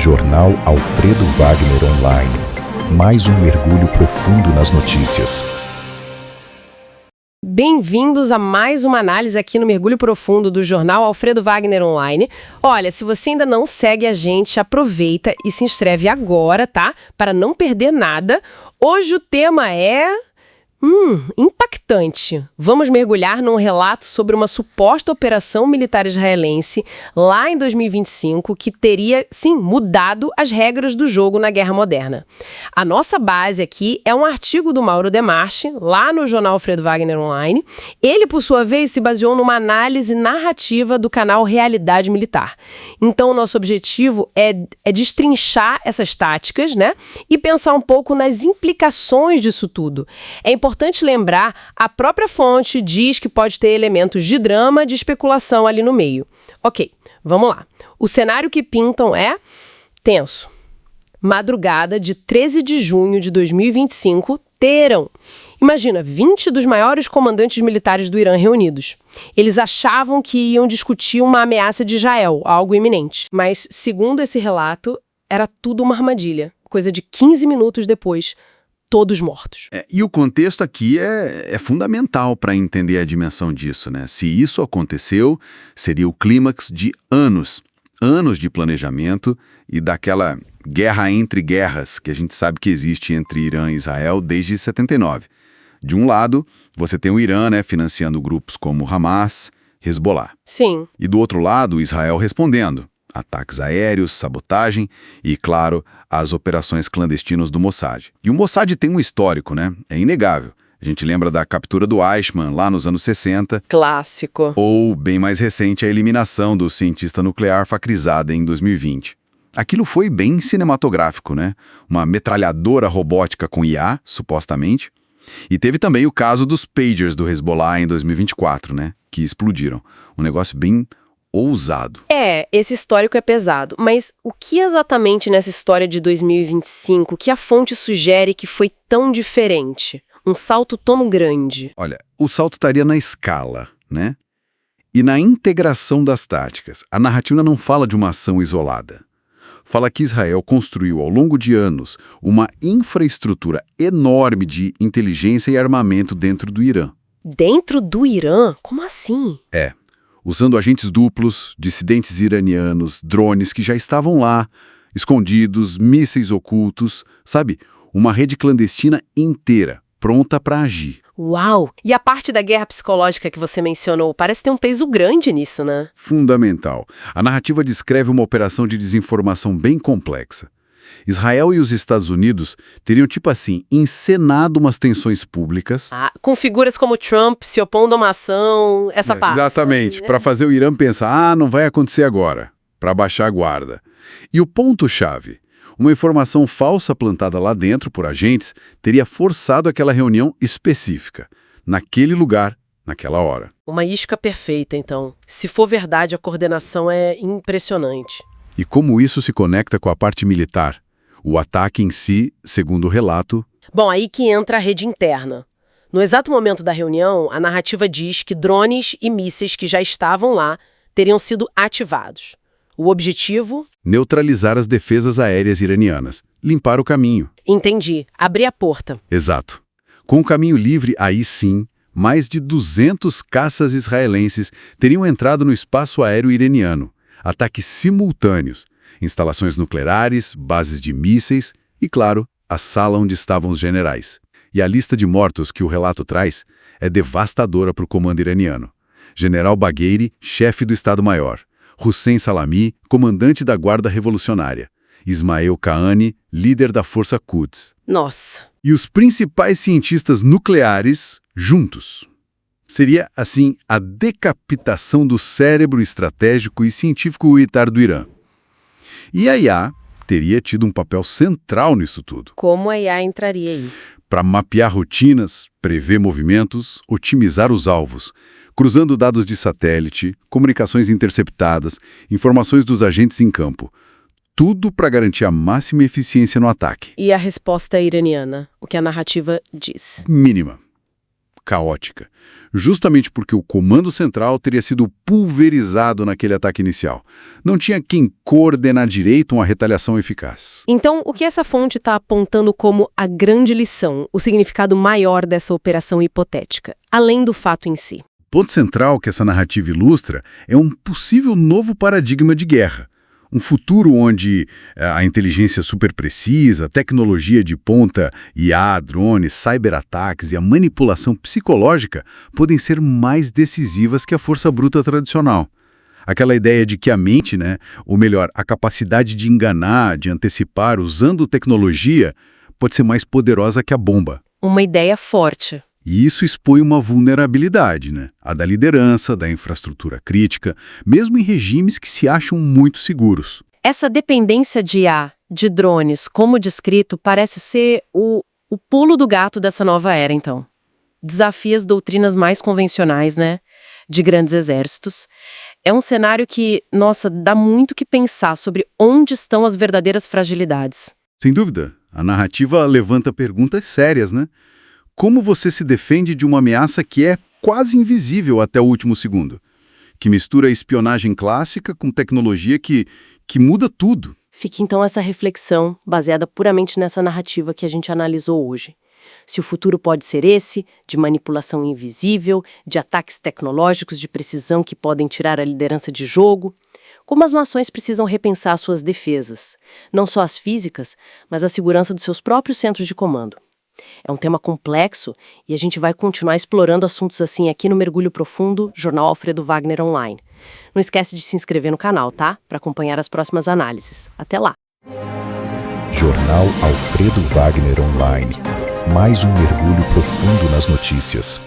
Jornal Alfredo Wagner Online. Mais um mergulho profundo nas notícias. Bem-vindos a mais uma análise aqui no Mergulho Profundo do Jornal Alfredo Wagner Online. Olha, se você ainda não segue a gente, aproveita e se inscreve agora, tá? Para não perder nada. Hoje o tema é... impactante. Vamos mergulhar num relato sobre uma suposta operação militar israelense lá em 2025 que teria, sim, mudado as regras do jogo na Guerra Moderna. A nossa base aqui é um artigo do Mauro Demarchi, lá no jornal Alfredo Wagner Online. Ele, por sua vez, se baseou numa análise narrativa do canal Realidade Militar. Então, o nosso objetivo é destrinchar essas táticas, né? E pensar um pouco nas implicações disso tudo. É importante lembrar, a própria fonte diz que pode ter elementos de drama, de especulação ali no meio. Ok, vamos lá. O cenário que pintam é tenso. Madrugada de 13 de junho de 2025, Teherã. Imagina, 20 dos maiores comandantes militares do Irã reunidos. Eles achavam que iam discutir uma ameaça de Israel, algo iminente. Mas, segundo esse relato, era tudo uma armadilha. Coisa de 15 minutos depois, todos mortos. E o contexto aqui é fundamental para entender a dimensão disso, né? Se isso aconteceu, seria o clímax de anos de planejamento e daquela guerra entre guerras que a gente sabe que existe entre Irã e Israel desde 79. De um lado, você tem o Irã, né, financiando grupos como Hamas, Hezbollah. Sim. E do outro lado, Israel respondendo. Ataques aéreos, sabotagem e, claro, as operações clandestinas do Mossad. E o Mossad tem um histórico, né? É inegável. A gente lembra da captura do Eichmann lá nos anos 60. Clássico. Ou, bem mais recente, a eliminação do cientista nuclear Fakhrizadeh em 2020. Aquilo foi bem cinematográfico, né? Uma metralhadora robótica com IA, supostamente. E teve também o caso dos pagers do Hezbollah em 2024, né? Que explodiram. Um negócio bem ousado. Esse histórico é pesado, mas o que exatamente nessa história de 2025 que a fonte sugere que foi tão diferente? Um salto tão grande? Olha, o salto estaria na escala, né? E na integração das táticas. A narrativa não fala de uma ação isolada. Fala que Israel construiu ao longo de anos uma infraestrutura enorme de inteligência e armamento dentro do Irã. Dentro do Irã? Como assim? Usando agentes duplos, dissidentes iranianos, drones que já estavam lá, escondidos, mísseis ocultos, sabe? Uma rede clandestina inteira, pronta para agir. Uau! E a parte da guerra psicológica que você mencionou, parece ter um peso grande nisso, né? Fundamental. A narrativa descreve uma operação de desinformação bem complexa. Israel e os Estados Unidos teriam, tipo assim, encenado umas tensões públicas. Com figuras como Trump se opondo a uma ação, essa parte. Exatamente, para fazer o Irã pensar, não vai acontecer agora, para baixar a guarda. E o ponto-chave, uma informação falsa plantada lá dentro por agentes, teria forçado aquela reunião específica, naquele lugar, naquela hora. Uma isca perfeita, então. Se for verdade, a coordenação é impressionante. E como isso se conecta com a parte militar? O ataque em si, segundo o relato... Bom, aí que entra a rede interna. No exato momento da reunião, a narrativa diz que drones e mísseis que já estavam lá teriam sido ativados. O objetivo? Neutralizar as defesas aéreas iranianas. Limpar o caminho. Entendi. Abrir a porta. Exato. Com o caminho livre, aí sim, mais de 200 caças israelenses teriam entrado no espaço aéreo iraniano. Ataques simultâneos, instalações nucleares, bases de mísseis e, claro, a sala onde estavam os generais. E a lista de mortos que o relato traz é devastadora para o comando iraniano. General Bagheri, chefe do Estado-Maior. Hussein Salami, comandante da Guarda Revolucionária. Ismael Qaani, líder da Força Quds. Nossa! E os principais cientistas nucleares juntos. Seria, assim, a decapitação do cérebro estratégico e científico-militar do Irã. E a IA teria tido um papel central nisso tudo. Como a IA entraria aí? Para mapear rotinas, prever movimentos, otimizar os alvos, cruzando dados de satélite, comunicações interceptadas, informações dos agentes em campo. Tudo para garantir a máxima eficiência no ataque. E a resposta iraniana, o que a narrativa diz? Mínima. caótica, justamente porque o comando central teria sido pulverizado naquele ataque inicial. Não tinha quem coordenar direito uma retaliação eficaz. Então, o que essa fonte está apontando como a grande lição, o significado maior dessa operação hipotética, além do fato em si? O ponto central que essa narrativa ilustra é um possível novo paradigma de guerra. Um futuro onde a inteligência superprecisa, a tecnologia de ponta, IA, drones, cyberataques e a manipulação psicológica podem ser mais decisivas que a força bruta tradicional. Aquela ideia de que a mente, ou melhor, a capacidade de enganar, de antecipar usando tecnologia, pode ser mais poderosa que a bomba. Uma ideia forte. E isso expõe uma vulnerabilidade, a da liderança, da infraestrutura crítica, mesmo em regimes que se acham muito seguros. Essa dependência de IA, de drones, como descrito, parece ser o pulo do gato dessa nova era, então. Desafia as doutrinas mais convencionais, de grandes exércitos. É um cenário que, nossa, dá muito que pensar sobre onde estão as verdadeiras fragilidades. Sem dúvida, a narrativa levanta perguntas sérias, Como você se defende de uma ameaça que é quase invisível até o último segundo? Que mistura a espionagem clássica com tecnologia que muda tudo. Fica então essa reflexão, baseada puramente nessa narrativa que a gente analisou hoje. Se o futuro pode ser esse, de manipulação invisível, de ataques tecnológicos de precisão que podem tirar a liderança de jogo, como as nações precisam repensar suas defesas, não só as físicas, mas a segurança dos seus próprios centros de comando. É um tema complexo e a gente vai continuar explorando assuntos assim aqui no Mergulho Profundo, Jornal Alfredo Wagner Online. Não esquece de se inscrever no canal, tá? Para acompanhar as próximas análises. Até lá! Jornal Alfredo Wagner Online. Mais um mergulho profundo nas notícias.